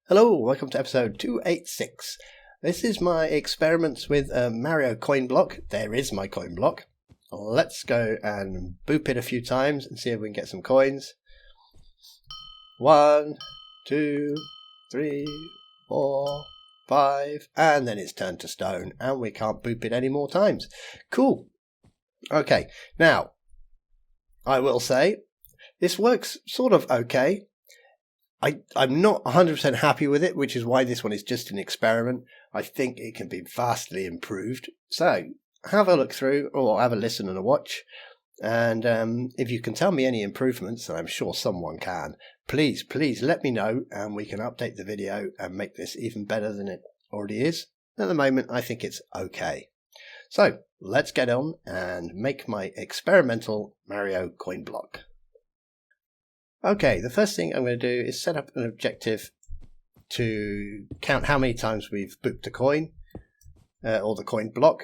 Hello, welcome to episode 286. This is my experiments with a marioCoin block. There is my coin block. Let's go and boop it a few times and see if we can get some coins. 1, 2, 3, 4, 5, and then it's turned to stone and we can't boop it any more times. Cool. Okay, now I will say this works sort of okay. I'm not 100% happy with it, which is why this one is just an experiment. I think it can be vastly improved. So have a look through, or have a listen and a watch. And if you can tell me any improvements, and I'm sure someone can, please let me know and we can update the video and make this even better than it already is. At the moment, I think it's okay. So let's get on and make my experimental marioCoin block. Okay, the first thing I'm going to do is set up an objective to count how many times we've booped a coin, or the coin block,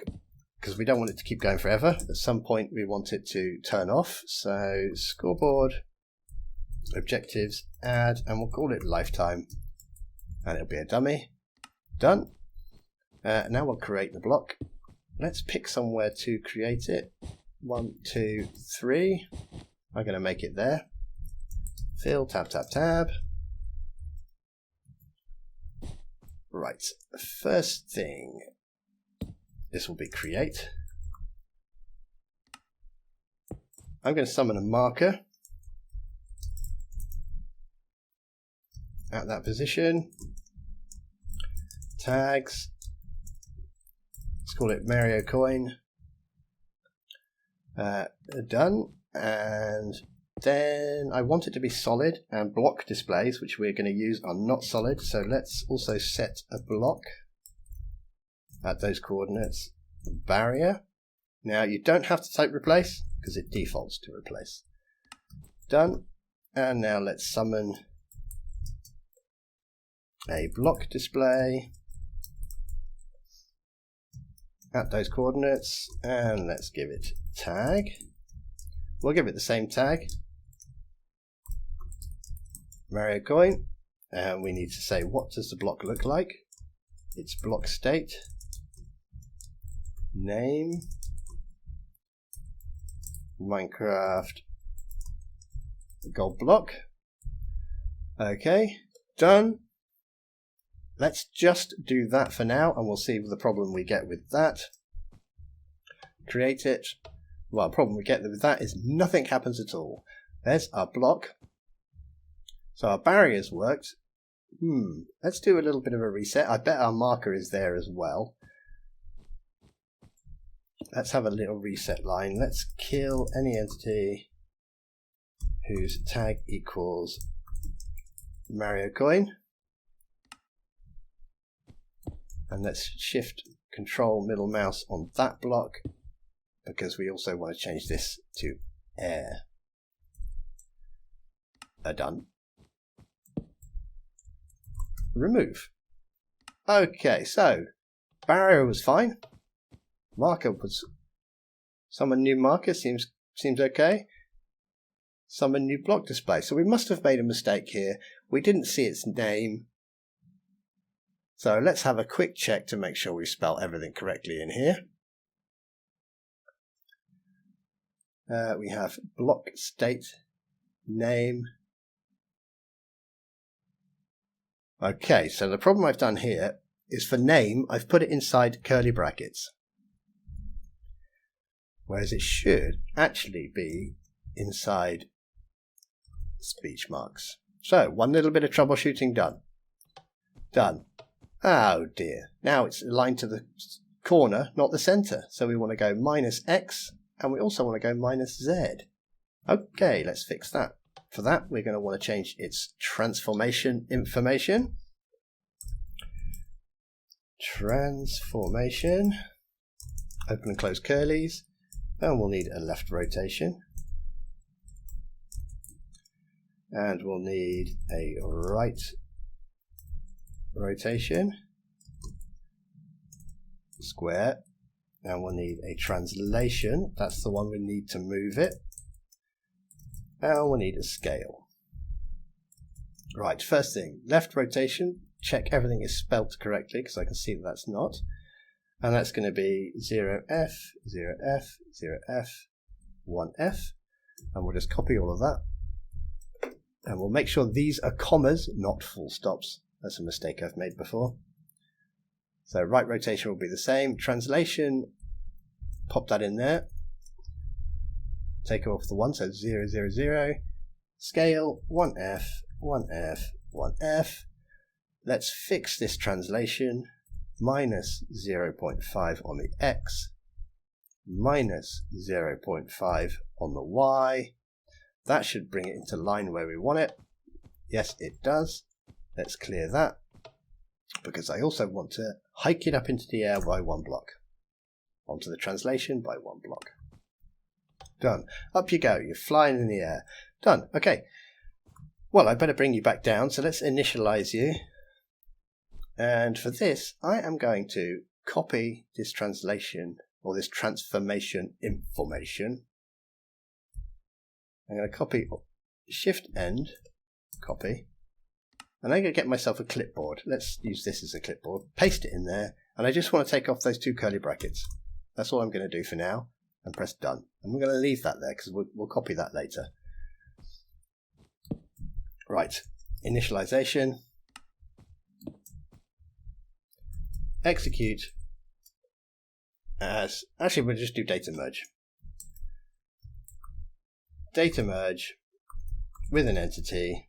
because we don't want it to keep going forever. At some point we want it to turn off. So scoreboard, objectives, add, and we'll call it lifetime, and it'll be a dummy. Done. Now we'll create the block. Let's pick somewhere to create it. 1, 2, 3. I'm going to make it there. Fill, tab, tab, tab. Right, the first thing, this will be create. I'm going to summon a marker at that position. Tags. Let's call it marioCoin. Done. And then I want it to be solid, and block displays, which we're going to use, are not solid. So let's also set a block at those coordinates. Barrier. Now you don't have to type replace because it defaults to replace. Done. And now let's summon a block display at those coordinates, and let's give it tag. We'll give it the same tag, marioCoin, and we need to say, what does the block look like? It's block state, name, Minecraft gold block. Okay, done. Let's just do that for now, and we'll see the problem we get with that. Create it. Well, the problem we get with that is nothing happens at all. There's our block. So our barrier's worked. Let's do a little bit of a reset. I bet our marker is there as well. Let's have a little reset line. Let's kill any entity whose tag equals marioCoin. And let's shift control middle mouse on that block, because we also want to change this to air. Done. Remove. Okay, so barrier was fine. Marker was summon new marker, seems okay. Summon new block display. So we must have made a mistake here. We didn't see its name. So let's have a quick check to make sure we spell everything correctly in here. We have block state, name. Okay, so the problem I've done here is for name, I've put it inside curly brackets, whereas it should actually be inside speech marks. So one little bit of troubleshooting done. Done. Oh dear. Now it's aligned to the corner, not the center. So we want to go -X. And we also want to go -Z. Okay, let's fix that. For that, we're going to want to change its transformation information. Transformation. Open and close curlies. And we'll need a left rotation. And we'll need a right rotation. Square. And we'll need a translation. That's the one we need to move it. And we'll need a scale. Right, first thing, left rotation, check everything is spelt correctly, because I can see that that's not. And that's going to be 0F, 0F, 0F, 1F. And we'll just copy all of that. And we'll make sure these are commas, not full stops. That's a mistake I've made before. So right rotation will be the same. Translation, pop that in there. Take off the 1, so 0, 0, 0. Scale, 1F, 1F, 1F. Let's fix this translation. Minus 0.5 on the X. Minus 0.5 on the Y. That should bring it into line where we want it. Yes, it does. Let's clear that, because I also want to hike it up into the air by 1 block. Onto the translation by 1 block. Done. Up you go. You're flying in the air. Done. Okay. Well, I better bring you back down. So let's initialize you. And for this, I am going to copy this translation or this transformation information. I'm going to copy Shift End, copy. And I'm going to get myself a clipboard. Let's use this as a clipboard. Paste it in there. And I just want to take off those 2 curly brackets. That's all I'm going to do for now. And press done. And we're going to leave that there because we'll copy that later. Right. Initialization. Execute as, actually we'll just do data merge. Data merge with an entity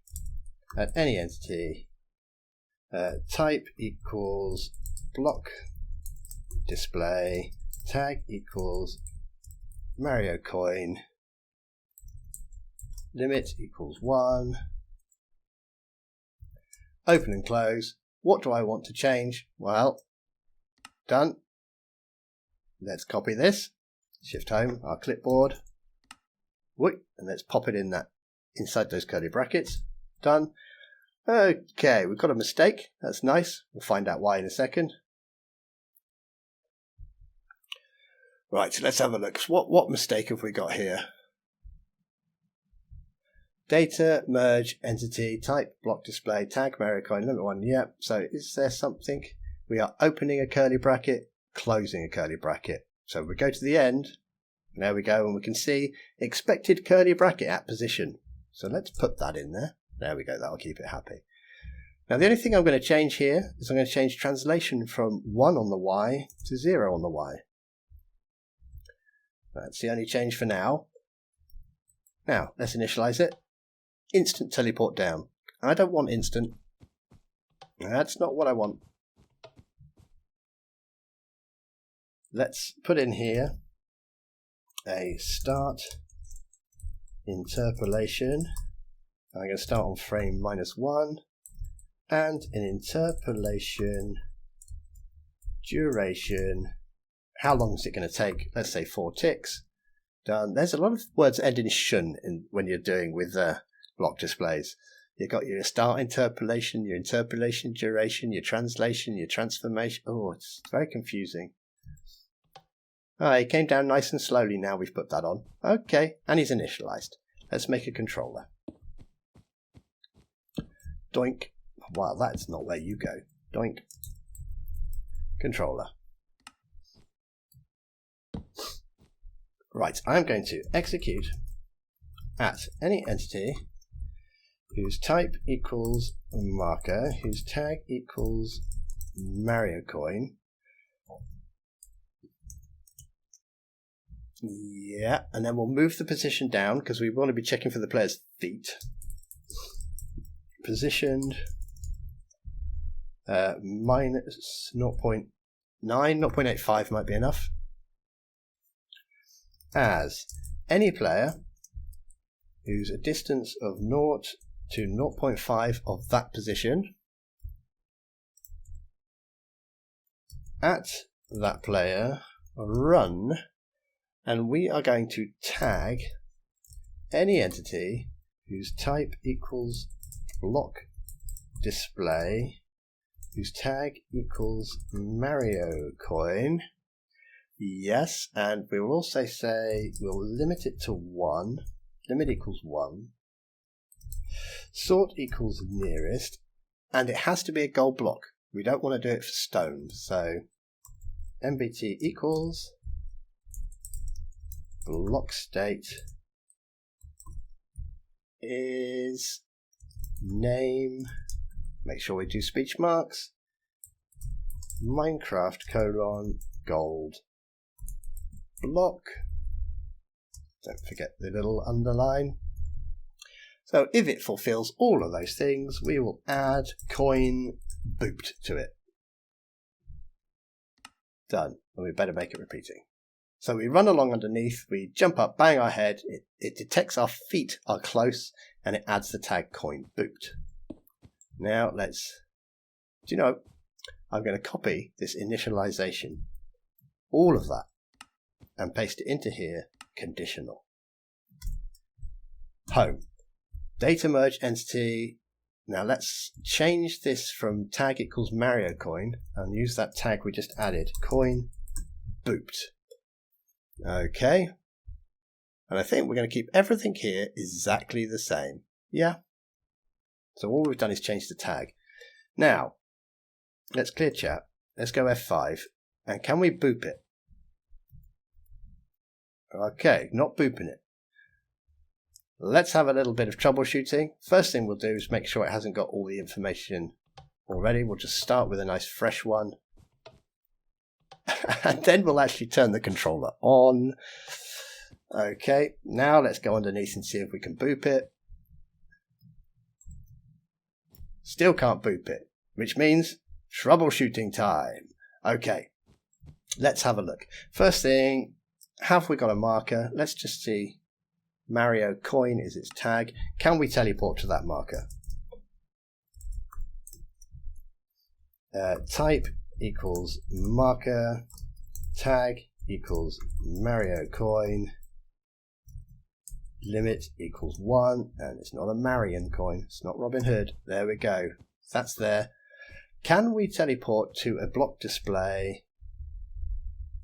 at any entity. Type equals block display. Tag equals marioCoin. Limit equals 1. Open and close. What do I want to change? Well, done. Let's copy this. Shift home, our clipboard. And let's pop it in that inside those curly brackets. Done. Okay, we've got a mistake. That's nice. We'll find out why in a second. Right, so let's have a look. What mistake have we got here? Data, merge, entity, type, block display, tag, marioCoin, limit 1. Yep. So is there something? We are opening a curly bracket, closing a curly bracket. So we go to the end. There we go, and we can see expected curly bracket at position. So let's put that in there. There we go, that'll keep it happy. Now the only thing I'm going to change here is I'm going to change translation from 1 on the Y to 0 on the Y. That's the only change for now. Now, let's initialize it. Instant teleport down. I don't want instant. That's not what I want. Let's put in here a start interpolation. I'm going to start on frame -1 and an interpolation duration. How long is it going to take? Let's say 4 ticks. Done. There's a lot of words that end in shun when you're doing with block displays. You've got your start interpolation, your interpolation duration, your translation, your transformation. Oh, it's very confusing. It came down nice and slowly now we've put that on. Okay, and he's initialized. Let's make a controller. Doink. Wow, that's not where you go. Doink. Controller. Right, I'm going to execute at any entity whose type equals marker, whose tag equals marioCoin. Yeah, and then we'll move the position down because we want to be checking for the player's feet. Positioned minus 0.9, 0.85 might be enough. As any player who's a distance of 0 to 0.5 of that position, at that player run, and we are going to tag any entity whose type equals block display, whose tag equals marioCoin. Yes, and we will also say we'll limit it to 1. Limit equals 1. Sort equals nearest. and it has to be a gold block. We don't want to do it for stone. So MBT equals block state is name, make sure we do speech marks, Minecraft : gold block. Don't forget the little underline. So if it fulfills all of those things, we will add coin booped to it. Done. And we better make it repeating. So we run along underneath, we jump up, bang our head, it detects our feet are close, and it adds the tag coin booped. Now let's, do you know, I'm going to copy this initialization, all of that, and paste it into here, conditional. Home. Data merge entity. Now let's change this from tag equals marioCoin and use that tag we just added, coin booped. Okay. And I think we're going to keep everything here exactly the same. Yeah. So all we've done is change the tag. Now, let's clear chat. Let's go F5. And can we boop it? Okay, not booping it. Let's have a little bit of troubleshooting. First thing we'll do is make sure it hasn't got all the information already. We'll just start with a nice fresh one. And then we'll actually turn the controller on. Okay, now let's go underneath and see if we can boop it. Still can't boop it, which means troubleshooting time. Okay, let's have a look. First thing, have we got a marker? Let's just see. marioCoin is its tag. Can we teleport to that marker? Type equals marker, tag equals marioCoin, limit equals 1, and it's not a Marion coin, it's not Robin Hood. There we go, that's there. Can we teleport to a block display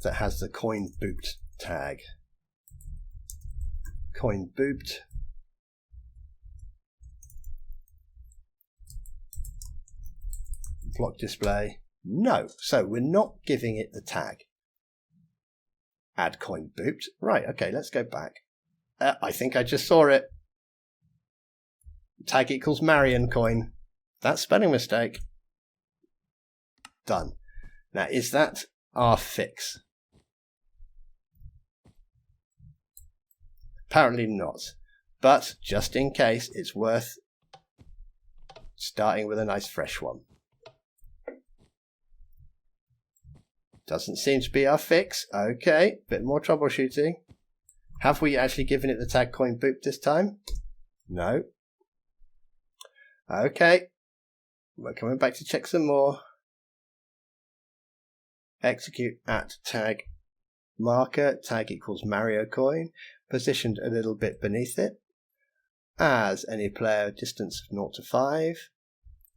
that has the coin booped tag? Coin booped. Block display. No, so we're not giving it the tag. Add coin booped. Right, okay, let's go back. I think I just saw it. Tag equals Marion coin. That's spelling mistake. Done. Now, is that our fix? Apparently not. But just in case, it's worth starting with a nice fresh one. Doesn't seem to be our fix. Okay, bit more troubleshooting. Have we actually given it the tag coin boop this time? No. Okay, we're coming back to check some more. Execute at tag marker, tag equals marioCoin, positioned a little bit beneath it. As any player, distance of 0 to 5.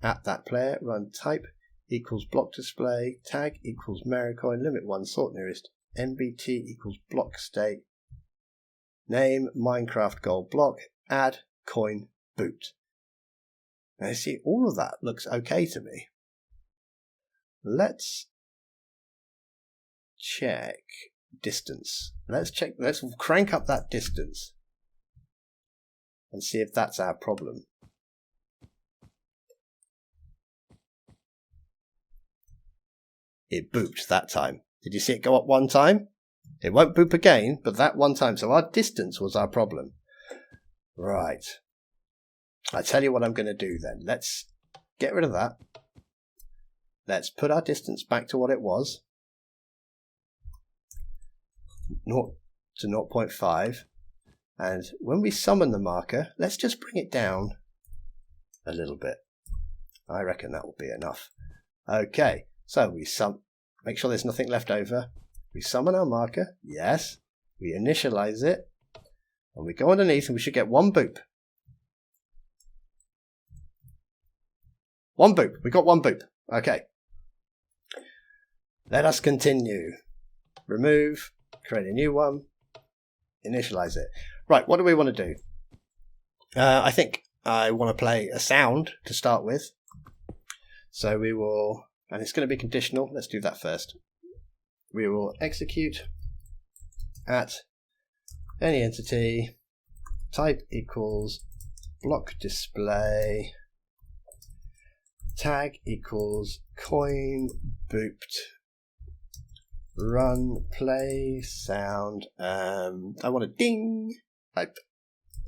At that player, run type equals block display, tag equals marioCoin, limit 1, sort nearest, MBT equals block state, name Minecraft gold block, add coin boot. Now you see, all of that looks okay to me. Let's check distance. Let's crank up that distance and see if that's our problem. It booped that time. Did you see it go up one time? It won't boop again, but that one time. So our distance was our problem. Right. I tell you what I'm going to do then. Let's get rid of that. Let's put our distance back to what it was. 0 to 0.5. And when we summon the marker, let's just bring it down a little bit. I reckon that will be enough. Okay. So we make sure there's nothing left over. We summon our marker, yes. We initialize it, and we go underneath, and we should get one boop. One boop. We got one boop. Okay. Let us continue. Remove. Create a new one. Initialize it. Right. What do we want to do? I think I want to play a sound to start with. So we will, and it's going to be conditional. Let's do that first. We will execute at any entity type equals block display tag equals coin booped run play sound. I want a ding type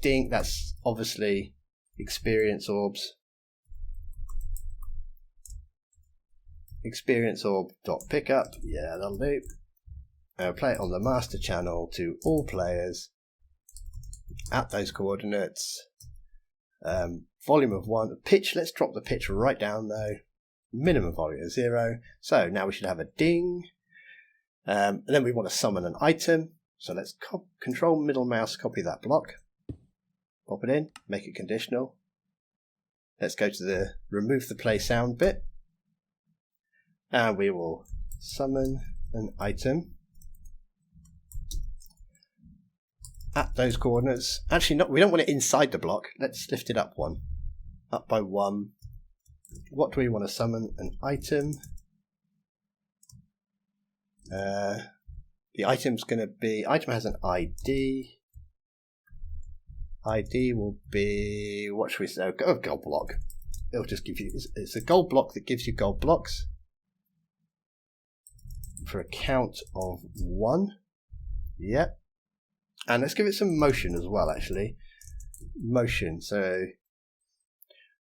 ding. That's obviously experience orbs. Experience orb dot pickup. Yeah, that'll do. Play it on the master channel to all players at those coordinates. Volume of 1. Pitch, let's drop the pitch right down though. Minimum volume of 0. So now we should have a ding. And then we want to summon an item. So let's control middle mouse, copy that block. Pop it in, make it conditional. Let's go to the remove the play sound bit. And we will summon an item at those coordinates. Actually, we don't want it inside the block. Let's lift it up 1. Up by 1. What do we want to summon? An item. The item's going to be, item has an ID. ID will be, what should we say? A gold block. It'll just give you, it's a gold block that gives you gold blocks for a count of 1. Yep. And let's give it some motion as well, actually. Motion. So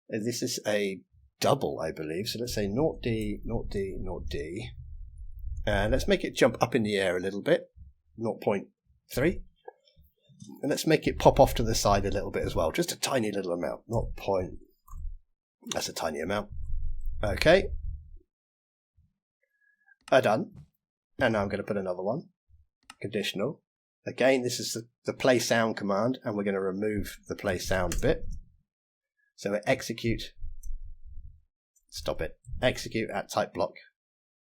this is a double, I believe. So let's say 0D, 0D, 0D. And let's make it jump up in the air a little bit. 0.3. And let's make it pop off to the side a little bit as well. Just a tiny little amount. That's a tiny amount. Okay. Done. And now I'm going to put another one. Conditional. Again, this is the play sound command, and we're going to remove the play sound bit. So we execute. Stop it. Execute at type block.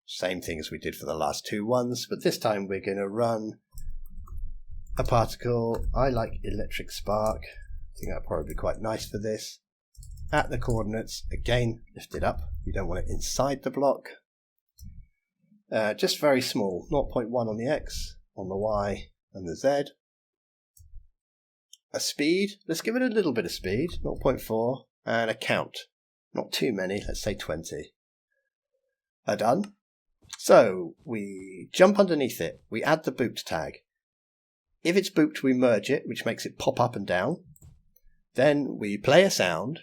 Same thing as we did for the last 2 ones, but this time we're going to run a particle. I like electric spark. I think that'll probably be quite nice for this. At the coordinates, again, lift it up. We don't want it inside the block. Just very small, 0.1 on the X, on the Y, and the Z. A speed, let's give it a little bit of speed, 0.4, and a count. Not too many, let's say 20. Done. So we jump underneath it, we add the booped tag. If it's booped, we merge it, which makes it pop up and down. Then we play a sound.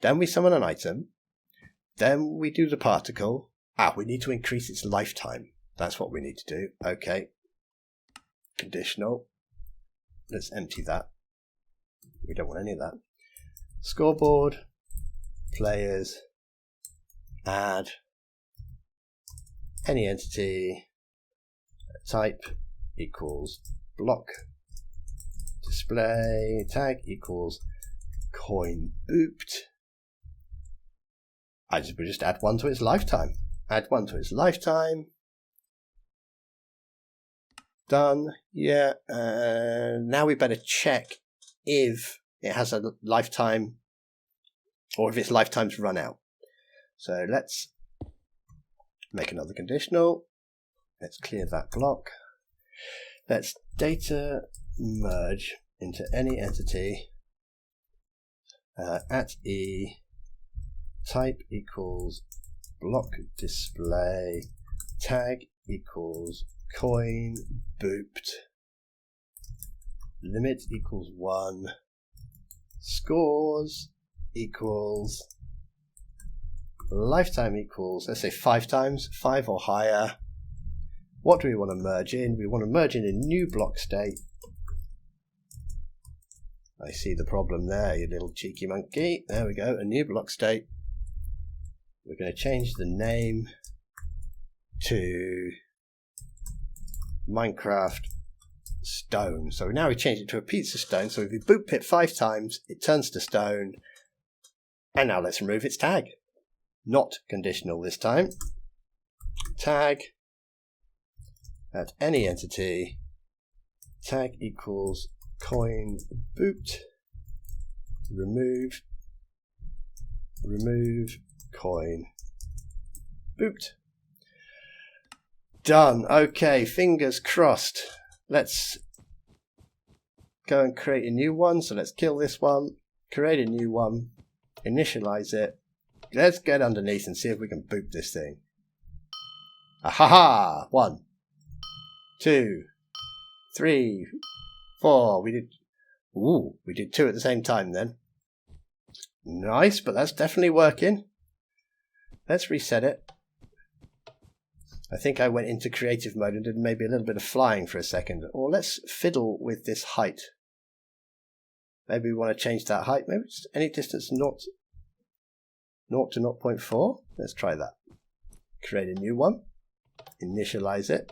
Then we summon an item. Then we do the particle. We need to increase its lifetime. That's what we need to do. Okay. Conditional. Let's empty that. We don't want any of that. Scoreboard. Players. Add. Any entity. Type equals block. Display. Tag equals coin booped. We just add 1 to its lifetime. Add 1 to its lifetime. Done. Yeah. Now we better check if it has a lifetime or if its lifetime's run out. So let's make another conditional. Let's clear that block. Let's data merge into any entity at E type equals block display tag equals coin booped limit equals 1 scores equals lifetime equals, let's say 5 times, 5 or higher. What do we want to merge in? We want to merge in a new block state. I see the problem there, you little cheeky monkey. There we go, a new block state. We're going to change the name to Minecraft stone. So now we changed it to a piece of stone. So if we boop it 5 times, it turns to stone. And now let's remove its tag. Not conditional this time. Tag at any entity. Tag equals coin booped. Remove coin booped. Done. Okay, fingers crossed. Let's go and create a new one. So let's kill this one, create a new one, initialize it. Let's get underneath and see if we can boop this thing. Ahaha! 1, 2, 3, 4. We did 2 at the same time then. Nice, but that's definitely working. Let's reset it. I think I went into creative mode and did maybe a little bit of flying for a second. Or let's fiddle with this height. Maybe we want to change that height. Maybe just any distance 0 to 0.4. Let's try that. Create a new one. Initialize it.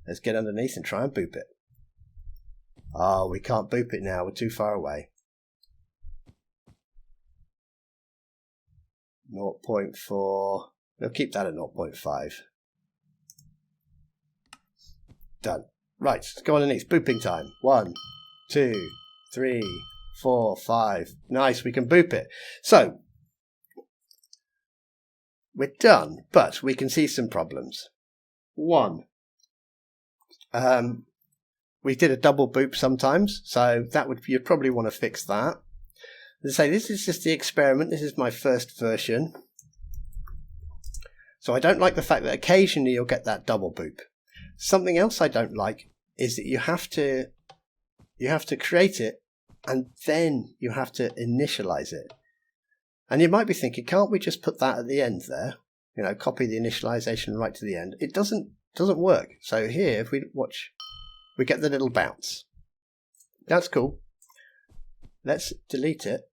Let's get underneath and try and boop it. Oh, we can't boop it now. We're too far away. 0.4. We'll keep that at 0.5. Done. Right, let's go underneath. Booping time. 1, 2, 3, 4, 5. Nice, we can boop it. So, we're done, but we can see some problems. 1. We did a double boop sometimes, so you'd probably want to fix that. As I say, this is just the experiment. This is my first version. So I don't like the fact that occasionally you'll get that double boop. Something else I don't like is that you have to create it and then you have to initialize it. And you might be thinking, can't we just put that at the end there? You know, copy the initialization right to the end. It doesn't work. So here, if we watch, we get the little bounce. That's cool. Let's delete it.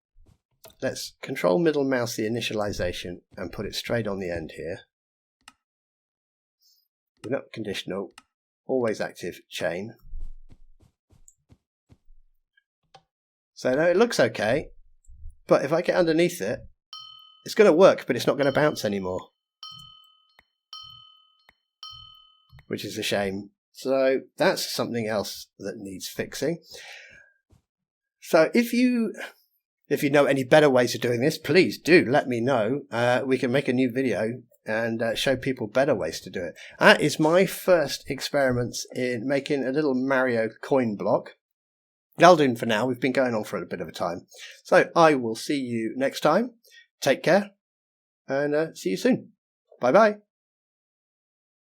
Let's control middle mouse the initialization and put it straight on the end here. We're not conditional, always active chain. So now it looks okay, but if I get underneath it, it's going to work, but it's not going to bounce anymore, which is a shame. So that's something else that needs fixing. So if you know any better ways of doing this, please do let me know. We can make a new video and show people better ways to do it. That is my first experiments in making a little marioCoin block. That'll do for now. We've been going on for a bit of a time. So I will see you next time. Take care and see you soon. Bye bye.